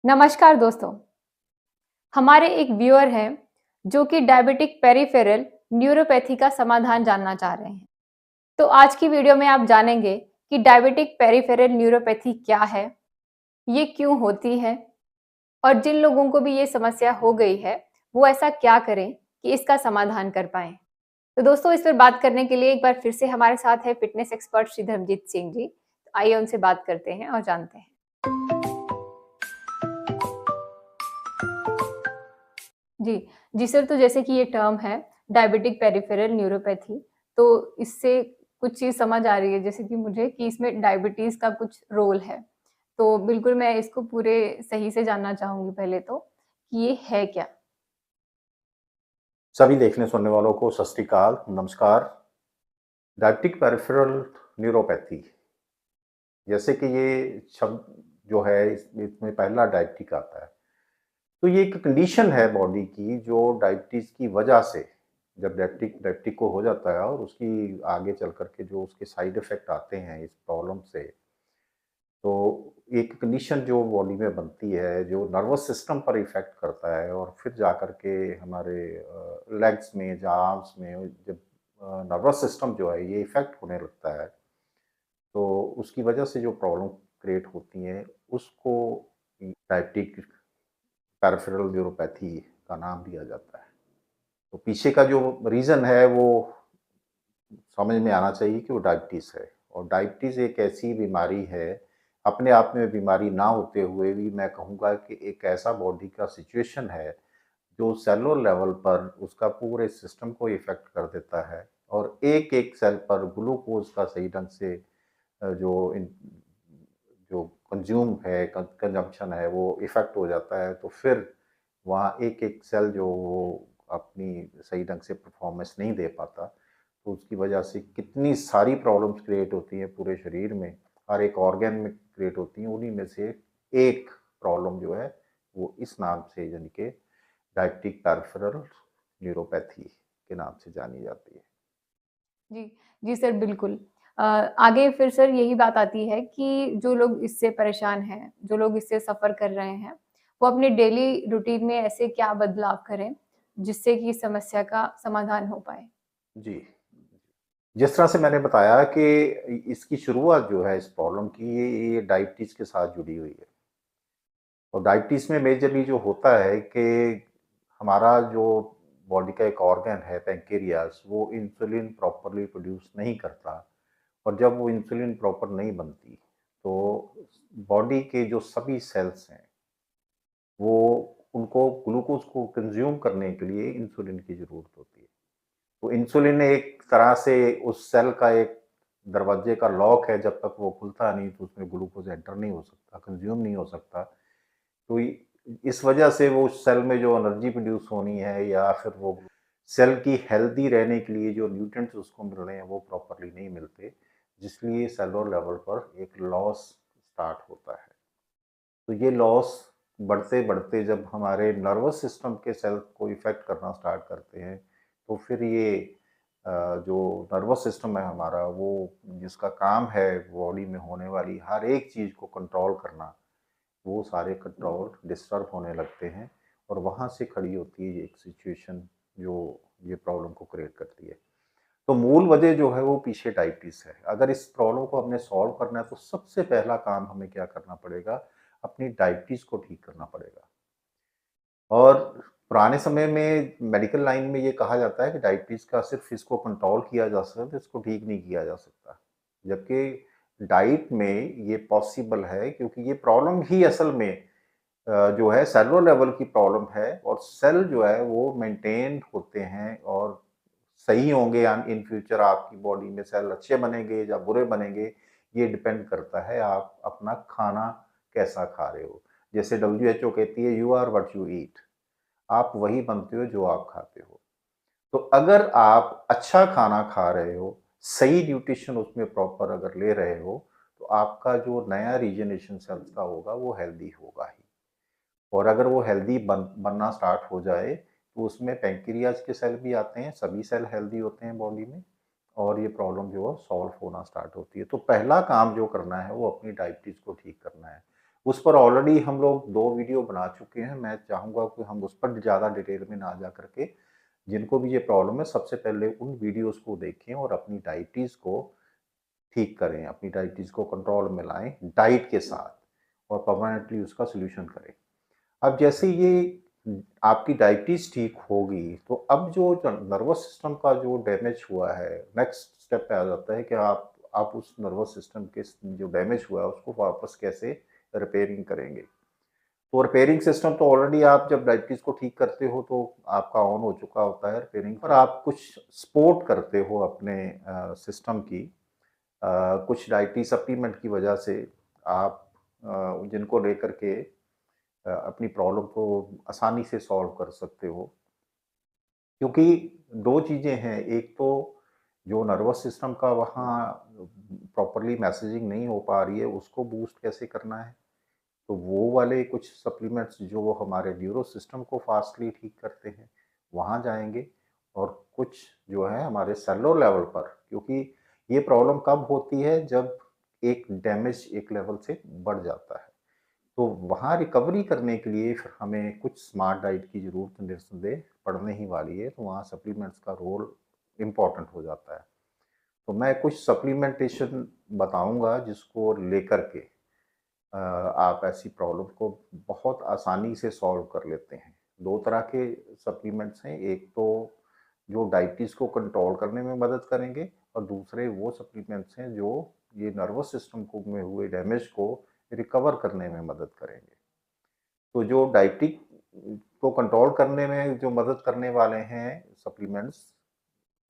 नमस्कार दोस्तों। हमारे एक व्यूअर हैं जो कि डायबिटिक पेरिफेरल न्यूरोपैथी का समाधान जानना चाह रहे हैं। तो आज की वीडियो में आप जानेंगे कि डायबिटिक पेरिफेरल न्यूरोपैथी क्या है, ये क्यों होती है और जिन लोगों को भी ये समस्या हो गई है, वो ऐसा क्या करें कि इसका समाधान कर पाएँ। तो दोस्तों इस पर बात करने के लिए एक बार फिर से हमारे साथ है फिटनेस एक्सपर्ट श्री धर्मजीत सिंह जी। तो आइए उनसे बात करते हैं और जानते हैं। जी, जी सर, तो जैसे कि ये टर्म है डायबिटिक पेरिफेरल न्यूरोपैथी, तो इससे कुछ चीज़ समझ आ रही है जैसे कि मुझे कि इसमें डायबिटीज़ का कुछ रोल है। तो बिल्कुल मैं इसको पूरे सही से जानना चाहूँगी पहले तो, कि ये है क्या? सभी देखने सुनने वालों को सत श्री अकाल, नमस्कार। डायबिटिक पेरिफेरल न्यूरोपैथी, जैसे कि ये शब्द जो है इसमें पहला डायबिटिक आता है। तो ये एक कंडीशन है बॉडी की जो डायबिटीज़ की वजह से जब डायबिटिक डायबिटिक को हो जाता है और उसकी आगे चल कर के जो उसके साइड इफ़ेक्ट आते हैं इस प्रॉब्लम से, तो एक कंडीशन जो बॉडी में बनती है, जो नर्वस सिस्टम पर इफ़ेक्ट करता है और फिर जाकर के हमारे लेग्स में या आर्म्स में जब नर्वस सिस्टम जो है ये इफ़ेक्ट होने लगता है, तो उसकी वजह से जो प्रॉब्लम क्रिएट होती हैं, उसको डायबिटिक पेरिफेरल न्यूरोपैथी का नाम दिया जाता है। तो पीछे का जो रीज़न है वो समझ में आना चाहिए कि वो डायबिटीज़ है और डायबिटीज़ एक ऐसी बीमारी है, अपने आप में बीमारी ना होते हुए भी मैं कहूँगा कि एक ऐसा बॉडी का सिचुएशन है, जो सेलुलर लेवल पर उसका पूरे सिस्टम को इफ़ेक्ट कर देता है और एक-एक सेल पर ग्लूकोज़ का सही ढंग से जो कंज़्यूम है, कंज़म्पशन है, वो इफ़ेक्ट हो जाता है, तो फिर वहाँ एक-एक सेल जो वो अपनी सही ढंग से परफ़ॉर्मेंस नहीं दे पाता, तो उसकी वजह से कितनी सारी प्रॉब्लम्स क्रिएट होती हैं पूरे शरीर में, हर एक ऑर्गन में क्रिएट होती हैं, उन्हीं में से एक प्रॉब्लम जो है, वो इस नाम से यानी कि डायबिटिक पेरिफेरल न्यूरोपैथी के नाम से जानी जाती है। जी, जी सर, बिल्कुल। आगे फिर सर यही बात आती है कि जो लोग इससे परेशान हैं, जो लोग इससे सफ़र कर रहे हैं, वो अपने डेली रूटीन में ऐसे क्या बदलाव करें, जिससे कि इस समस्या का समाधान हो पाए? जी। जिस तरह से मैंने बताया कि इसकी शुरुआत जो है इस प्रॉब्लम की ये डायबिटीज़ के साथ जुड़ी हुई है और डायबिटीज़ में मेजरली जो होता है कि हमारा जो बॉडी का एक ऑर्गन है पैंक्रियाज़ वो इंसुलिन प्रॉपर्ली प्रोड्यूस नहीं करता और जब वो इंसुलिन प्रॉपर नहीं बनती, तो बॉडी के जो सभी सेल्स हैं, वो उनको ग्लूकोज़ को कंज़्यूम करने के लिए इंसुलिन की ज़रूरत होती है। तो इंसुलिन एक तरह से उस सेल का एक दरवाजे का लॉक है, जब तक वो खुलता नहीं तो उसमें ग्लूकोज़ एंटर नहीं हो सकता, कंज़्यूम नहीं हो सकता। तो इस वजह से वो सेल में जो एनर्जी प्रोड्यूस होनी है या फिर वो सेल की हेल्दी रहने के लिए जो न्यूट्रिएंट्स उसको मिल रहे हैं वो प्रॉपर्ली नहीं मिलते, जिसलिए सेलुलर लेवल पर एक लॉस स्टार्ट होता है। तो ये लॉस बढ़ते-बढ़ते जब हमारे नर्वस सिस्टम के सेल को इफ़ेक्ट करना स्टार्ट करते हैं, तो फिर ये जो नर्वस सिस्टम है हमारा वो जिसका काम है बॉडी में होने वाली हर एक चीज़ को कंट्रोल करना, वो सारे कंट्रोल डिस्टर्ब होने लगते हैं और वहाँ से खड़ी होती है ये एक सिचुएशन जो ये प्रॉब्लम को क्रिएट करती है। तो मूल वजह जो है वो पीछे डायबिटीज़ है। अगर इस प्रॉब्लम को हमने सॉल्व करना है तो सबसे पहला काम हमें क्या करना पड़ेगा, अपनी डायबिटीज़ को ठीक करना पड़ेगा। और पुराने समय में मेडिकल लाइन में ये कहा जाता है कि डायबिटीज़ का सिर्फ़ इसको कंट्रोल किया जा सकता है, इसको ठीक नहीं किया जा सकता। जबकि डाइट में ये पॉसिबल है क्योंकि ये प्रॉब्लम ही असल में जो है सेलुलर लेवल की प्रॉब्लम है और सेल जो है वो मेंटेन होते हैं और सही होंगे या इन फ्यूचर आपकी बॉडी में सेल अच्छे बनेंगे या बुरे बनेंगे, ये डिपेंड करता है आप अपना खाना कैसा खा रहे हो। जैसे डब्ल्यूएचओ कहती है you are what you eat, आप वही बनते हो जो आप खाते हो। तो अगर आप अच्छा खाना खा रहे हो, सही न्यूट्रिशन उसमें प्रॉपर अगर ले रहे हो, तो आपका जो नया रीजनरेशन सेल्स का होगा वो हेल्दी होगा ही। और अगर वो हेल्दी बनना स्टार्ट हो जाए, तो उसमें पैंक्रियाज़ के सेल भी आते हैं, सभी सेल हेल्दी होते हैं बॉडी में और ये प्रॉब्लम जो है सॉल्व होना स्टार्ट होती है। तो पहला काम जो करना है वो अपनी डायबिटीज़ को ठीक करना है। उस पर ऑलरेडी हम लोग 2 वीडियो बना चुके हैं। मैं चाहूँगा कि हम उस पर ज़्यादा डिटेल में ना जा करके, जिनको भी ये प्रॉब्लम है सबसे पहले उन वीडियोज़ को देखें और अपनी डायबिटीज़ को ठीक करें, अपनी डायबिटीज़ को कंट्रोल में लाएँ डाइट के साथ और परमानेंटली उसका सॉल्यूशन करें। अब जैसे ये आपकी डायबिटीज़ ठीक होगी, तो अब जो नर्वस सिस्टम का जो डैमेज हुआ है, नेक्स्ट स्टेप पे आ जाता है कि आप उस नर्वस सिस्टम के जो डैमेज हुआ है, उसको वापस कैसे रिपेयरिंग करेंगे। तो रिपेयरिंग सिस्टम तो ऑलरेडी आप जब डायबिटीज़ को ठीक करते हो, तो आपका ऑन हो चुका होता है रिपेयरिंग, पर आप कुछ सपोर्ट करते हो अपने सिस्टम की। कुछ डाइटरी सप्लीमेंट की वजह से आप जिनको लेकर के अपनी प्रॉब्लम को आसानी से सॉल्व कर सकते हो। क्योंकि 2 चीज़ें हैं, एक तो जो नर्वस सिस्टम का वहाँ प्रॉपर्ली मैसेजिंग नहीं हो पा रही है, उसको बूस्ट कैसे करना है। तो वो वाले कुछ सप्लीमेंट्स जो हमारे न्यूरो सिस्टम को फास्टली ठीक करते हैं, वहाँ जाएँगे। और कुछ जो है हमारे सेलुलर लेवल पर, क्योंकि ये प्रॉब्लम कब होती है जब एक डैमेज एक लेवल से बढ़ जाता है। तो वहाँ रिकवरी करने के लिए फिर हमें कुछ स्मार्ट डाइट की ज़रूरत निस्संदेह पड़ने ही वाली है, तो वहाँ सप्लीमेंट्स का रोल इम्पोर्टेंट हो जाता है। तो मैं कुछ सप्लीमेंटेशन बताऊँगा जिसको लेकर के आप ऐसी प्रॉब्लम को बहुत आसानी से सॉल्व कर लेते हैं। 2 तरह के सप्लीमेंट्स हैं, एक तो जो डायबिटीज़ को कंट्रोल करने में मदद करेंगे और दूसरे वो सप्लीमेंट्स हैं जो ये नर्वस सिस्टम को में हुए डैमेज को रिकवर करने में मदद करेंगे। तो जो डायबिटिक को कंट्रोल करने में जो मदद करने वाले हैं सप्लीमेंट्स,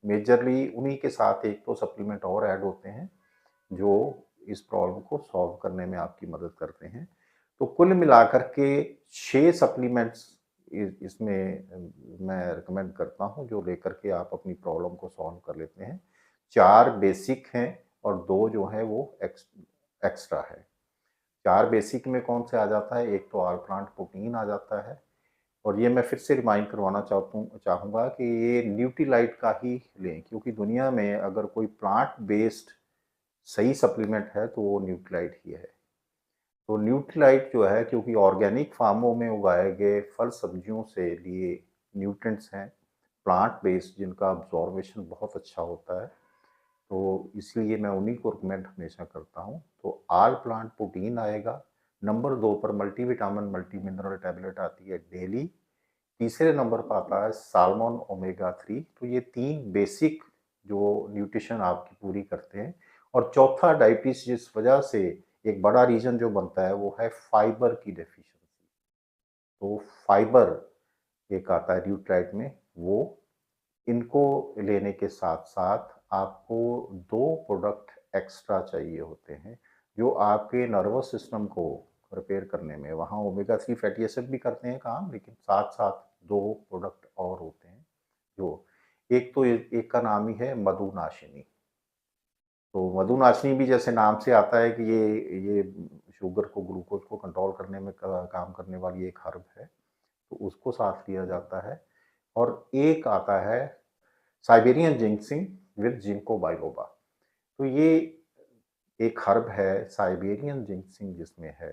मेजरली उन्हीं के साथ एक तो सप्लीमेंट और ऐड होते हैं, जो इस प्रॉब्लम को सॉल्व करने में आपकी मदद करते हैं। तो कुल मिलाकर के 6 सप्लीमेंट्स इसमें मैं रिकमेंड करता हूँ, जो लेकर के आप अपनी प्रॉब्लम को सॉल्व कर लेते हैं। 4 बेसिक हैं और 2 जो हैं वो एक्स्ट्रा है। 4 बेसिक में कौन से आ जाता है, एक तो ऑल प्लांट प्रोटीन आ जाता है, और ये मैं फिर से रिमाइंड करवाना चाहूँगा कि ये न्यूट्रीलाइट का ही लें, क्योंकि दुनिया में अगर कोई प्लांट बेस्ड सही सप्लीमेंट है तो वो न्यूट्रीलाइट ही है। तो न्यूट्रीलाइट जो है, क्योंकि ऑर्गेनिक फार्मों में उगाए गए फल सब्जियों से लिए न्यूट्रिएंट्स हैं, प्लांट बेस्ड, जिनका अब्जॉर्बेशन बहुत अच्छा होता है, तो इसलिए मैं उन्हीं को रिकमेंड हमेशा करता हूँ। तो ऑल प्लांट प्रोटीन आएगा, नंबर 2 पर मल्टीविटामिन मल्टी मिनरल टैबलेट आती है डेली, तीसरे नंबर पर आता है साल्मन ओमेगा 3। तो ये 3 बेसिक जो न्यूट्रिशन आपकी पूरी करते हैं। और चौथा डायबिटीज़ जिस वजह से एक बड़ा रीज़न जो बनता है वो है फाइबर की डेफिशिएंसी। तो फाइबर एक आता है न्यूट्राइट में, वो इनको लेने के साथ-साथ आपको 2 प्रोडक्ट एक्स्ट्रा चाहिए होते हैं, जो आपके नर्वस सिस्टम को रिपेयर करने में, वहाँ ओमेगा 3 फैटी एसिड भी करते हैं काम, लेकिन साथ-साथ 2 प्रोडक्ट और होते हैं, जो एक तो एक का नाम ही है मधुनाशिनी। तो मधुनाशिनी भी जैसे नाम से आता है कि ये शुगर को, ग्लूकोज़ को कंट्रोल करने में काम करने वाली एक हर्ब है, तो उसको साथ लिया जाता है। और एक आता है साइबेरियन जिंक्सिंग विद जिंको बाइलोबा। तो ये एक हर्ब है साइबेरियन जिंक्सिंग, जिसमें है,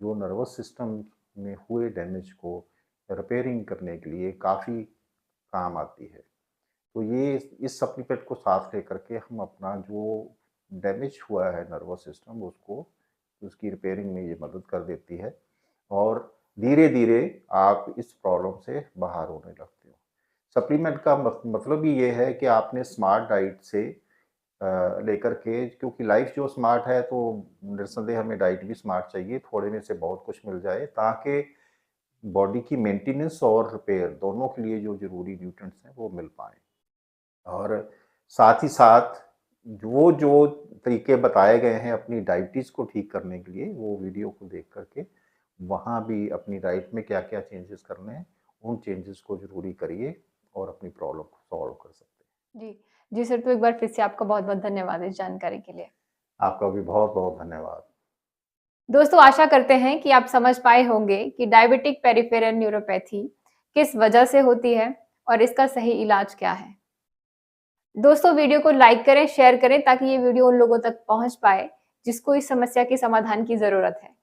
जो नर्वस सिस्टम में हुए डैमेज को रिपेयरिंग करने के लिए काफ़ी काम आती है। तो ये इस सप्लीमेंट को साथ लेकर के हम अपना जो डैमेज हुआ है नर्वस सिस्टम, उसको उसकी रिपेयरिंग में ये मदद कर देती है, और धीरे-धीरे आप इस प्रॉब्लम से बाहर होने लगते हो। सप्लीमेंट का मतलब ही ये है कि आपने स्मार्ट डाइट से लेकर के, क्योंकि लाइफ जो स्मार्ट है तो निस्संदेह हमें डाइट भी स्मार्ट चाहिए, थोड़े में से बहुत कुछ मिल जाए, ताकि बॉडी की मेंटेनेंस और रिपेयर दोनों के लिए जो ज़रूरी न्यूट्रिएंट्स हैं वो मिल पाएँ। और साथ ही साथ जो तरीके बताए गए हैं अपनी डायबिटीज़ को ठीक करने के लिए, वो वीडियो को देख कर के वहाँ भी अपनी डाइट में क्या-क्या चेंजेस करने हैं, उन चेंजेस को ज़रूरी करिए और अपनी प्रॉब्लम को सॉल्व कर सकते हैं। जी। जी सर, तो एक बार फिर से आपका बहुत-बहुत धन्यवाद इस जानकारी के लिए। आपका भी बहुत-बहुत धन्यवाद। दोस्तों, आशा करते हैं कि आप समझ पाए होंगे कि डायबिटिक पेरिफेरल न्यूरोपैथी किस वजह से होती है और इसका सही इलाज क्या है। दोस्तों, वीडियो को लाइक करें, शेयर करें ताकि ये वीडियो उन लोगों तक पहुंच पाए जिसको इस समस्या के समाधान की ज़रूरत है।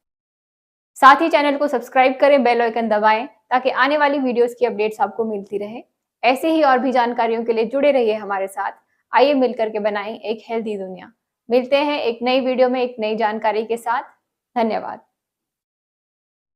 साथ ही चैनल को सब्सक्राइब करें, बेल आइकन दबाएं ताकि आने वाली वीडियोस की अपडेट्स आपको मिलती रहे। ऐसे ही और भी जानकारियों के लिए जुड़े रहिए हमारे साथ। आइए मिलकर के बनाएं एक हेल्दी दुनिया। मिलते हैं एक नई वीडियो में एक नई जानकारी के साथ। धन्यवाद।